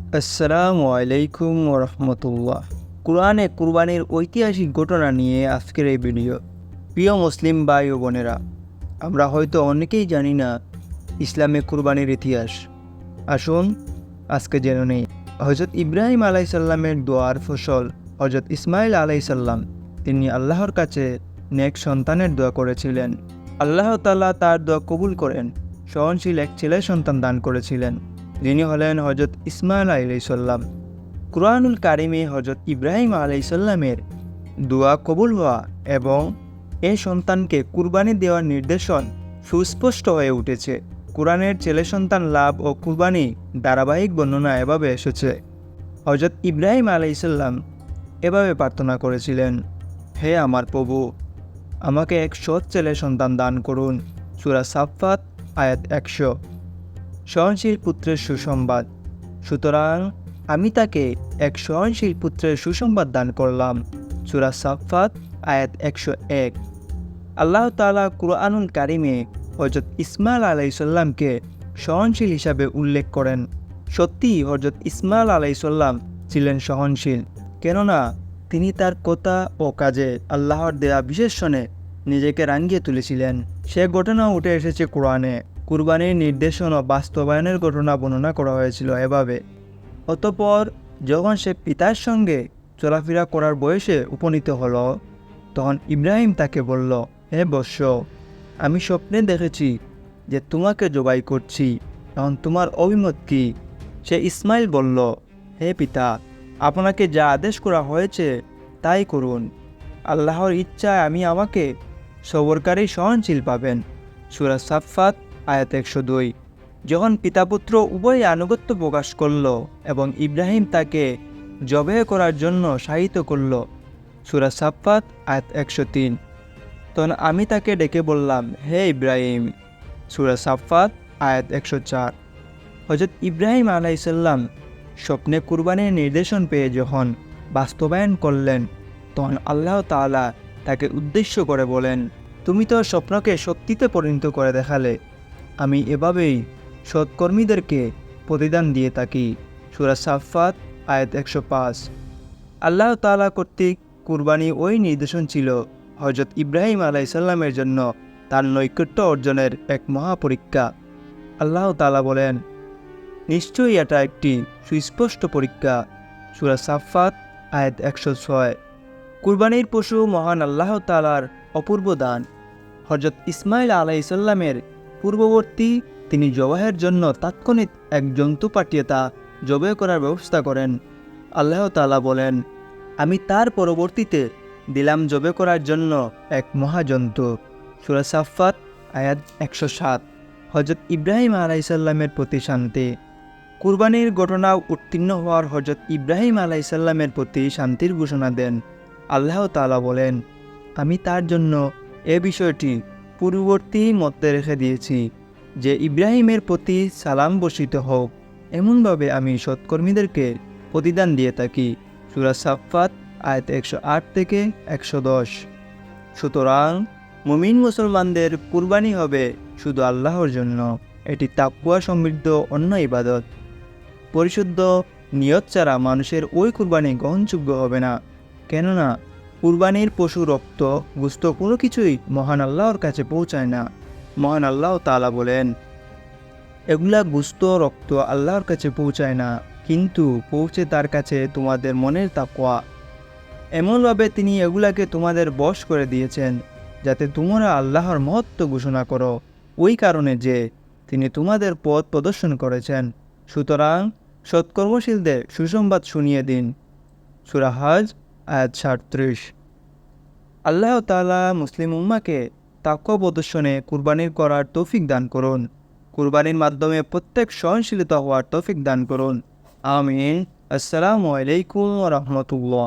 আসসালামু আলাইকুম রহমতুল্লাহ। কোরআনে কুরবানির ঐতিহাসিক ঘটনা নিয়ে আজকের এই ভিডিও। প্রিয় মুসলিম ভাই ও বোনেরা, আমরা হয়তো অনেকেই জানি না ইসলামে কুরবানির ইতিহাস। আসুন আজকে জেনে নেই। হজরত ইব্রাহিম আলাইসাল্লামের দোয়ার ফসল হজরত ইসমাইল আলাইসাল্লাম, তিনি আল্লাহর কাছে নেক সন্তানের দোয়া করেছিলেন। আল্লাহ তাআলা তার দোয়া কবুল করেন, সহনশীল এক ছেলে সন্তান দান করেছিলেন, যিনি হলেন হজরত ইসমাইল আলাইসাল্লাম। কুরআনুল কারিমে হজরত ইব্রাহিম আলাইসাল্লামের দোয়া কবুল হওয়া এবং এই সন্তানকে কুরবানি দেওয়ার নির্দেশন সুস্পষ্ট হয়ে উঠেছে। কুরআনের ছেলে সন্তান লাভ ও কুরবানি ধারাবাহিক বর্ণনা এভাবে এসেছে। হজরত ইব্রাহিম আলাইসাল্লাম এভাবে প্রার্থনা করেছিলেন, হে আমার প্রভু, আমাকে এক সৎ ছেলে সন্তান দান করুন। সূরা সাফফাত আয়াত 100। সহনশীল পুত্রের সুসংবাদ। সুতরাং আমি তাকে এক সহনশীল পুত্রের সুসংবাদ দান করলাম। সূরা সাফফাত আয়াত 101। আল্লাহ তাআলা কুরআনুল কারিমে হজরত ইসমাইল আলাইসাল্লামকে সহনশীল হিসাবে উল্লেখ করেন। সত্যিই হজরত ইসমাইল আলাইসাল্লাম ছিলেন সহনশীল, কেননা তিনি তার কথা ও কাজে আল্লাহর দেয়া বিশেষণে নিজেকে রাঙিয়ে তুলেছিলেন। সে ঘটনা উঠে এসেছে কোরআনে। কুরবানির নির্দেশন ও বাস্তবায়নের ঘটনা বর্ণনা করা হয়েছিল এভাবে। অতঃপর যখন সে পিতার সঙ্গে চলাফেরা করার বয়সে উপনীত হলো, তখন ইব্রাহিম তাকে বলল, হে বৎস, আমি স্বপ্নে দেখেছি যে তোমাকে জবাই করছি, তখন তোমার অভিমত কি? সে ইসমাইল বলল, হে পিতা, আপনাকে যা আদেশ করা হয়েছে তাই করুন। আল্লাহর ইচ্ছায় আমি আমাকে সবরকারী সহনশীল পাবেন। সূরা সাফফাত আয়াত 102। যখন পিতাপুত্র উভয় আনুগত্য প্রকাশ করল এবং ইব্রাহিম তাকে জবেহ করার জন্য শায়িত করল, সূরা সাফফাত আয়াত 103, তখন আমি তাকে ডেকে বললাম, হে ইব্রাহিম। সূরা সাফফাত আয়াত 104। হজরত ইব্রাহিম আলাইসাল্লাম স্বপ্নে কুরবানির নির্দেশন পেয়ে যখন বাস্তবায়ন করলেন, তখন আল্লাহ তাআলা তাকে উদ্দেশ্য করে বলেন, তুমি তো স্বপ্নকে সত্যিতে পরিণত করে দেখালে। আমি এভাবেই সৎকর্মীদেরকে প্রতিদান দিয়ে থাকি। সূরা সাফফাত আয়াত 105। আল্লাহ তাআলা কর্তৃক কুরবানি ওই নির্দেশন ছিল হজরত ইব্রাহিম আলাইসাল্লামের জন্য তার নৈকট্য অর্জনের এক মহাপরীক্ষা। আল্লাহ তাআলা বলেন, নিশ্চয়ই এটা একটি সুস্পষ্ট পরীক্ষা। সূরা সাফফাত আয়াত 106। কুরবানির পশু মহান আল্লাহ তাআলার অপূর্ব দান। হজরত ইসমাইল আলাইসাল্লামের পূর্ববর্তী তিনি জবাহের জন্য তাৎক্ষণিক এক জন্তু পাঠিয়ে তা জবাই করার ব্যবস্থা করেন। আল্লাহ তাআলা বলেন, আমি তার পরবর্তীতে দিলাম জবাই করার জন্য এক মহাজন্তু। সূরা সাফফাত আয়াত 107। হজরত ইব্রাহিম আলাইসাল্লামের প্রতি শান্তি। কুরবানির ঘটনা উত্তীর্ণ হওয়ার হজরত ইব্রাহিম আলাইসাল্লামের প্রতি শান্তির ঘোষণা দেন। আল্লাহ তাআলা বলেন, আমি তার জন্য এ বিষয়টি পূর্ববর্তী মধ্যে রেখে দিয়েছি যে ইব্রাহিমের প্রতি সালাম বর্ষিত হোক, এমনভাবে আমি সৎকর্মীদেরকে প্রতিদান দিয়ে থাকি। সূরা সাফফাত আয়াত 108 থেকে 110। সুতরাং মুমিন মুসলমানদের কুরবানি হবে শুধু আল্লাহর জন্য। এটি তাকওয়া সমৃদ্ধ অন্য ইবাদত। পরিশুদ্ধ নিয়ত ছাড়া মানুষের ওই কুরবানি গ্রহণযোগ্য হবে না, কেননা কুরবানির পশু রক্ত গোশত কোনো কিছুই মহান আল্লাহর কাছে পৌঁছায় না। মহান আল্লাহ তাআলা বলেন, এগুলা গোশত রক্ত আল্লাহর কাছে পৌঁছায় না, কিন্তু পৌঁছে তার কাছে তোমাদের মনের তাকওয়া। এমনভাবে তিনি এগুলাকে তোমাদের বশ করে দিয়েছেন যাতে তোমরা আল্লাহর মহত্ব ঘোষণা করো, ওই কারণে যে তিনি তোমাদের পথ প্রদর্শন করেছেন। সুতরাং সৎকর্মশীলদের সুসংবাদ শুনিয়ে দিন। সূরা হজ আয়াত 37। আল্লাহ তাআলা মুসলিম উম্মাকে তাকওয়া প্রদর্শনে কুরবানির করার তৌফিক দান করুন। কুরবানির মাধ্যমে প্রত্যেক সহনশীলতা হওয়ার তৌফিক দান করুন। আমিন। আসসালামু আলাইকুম ওয়া রাহমাতুল্লাহ।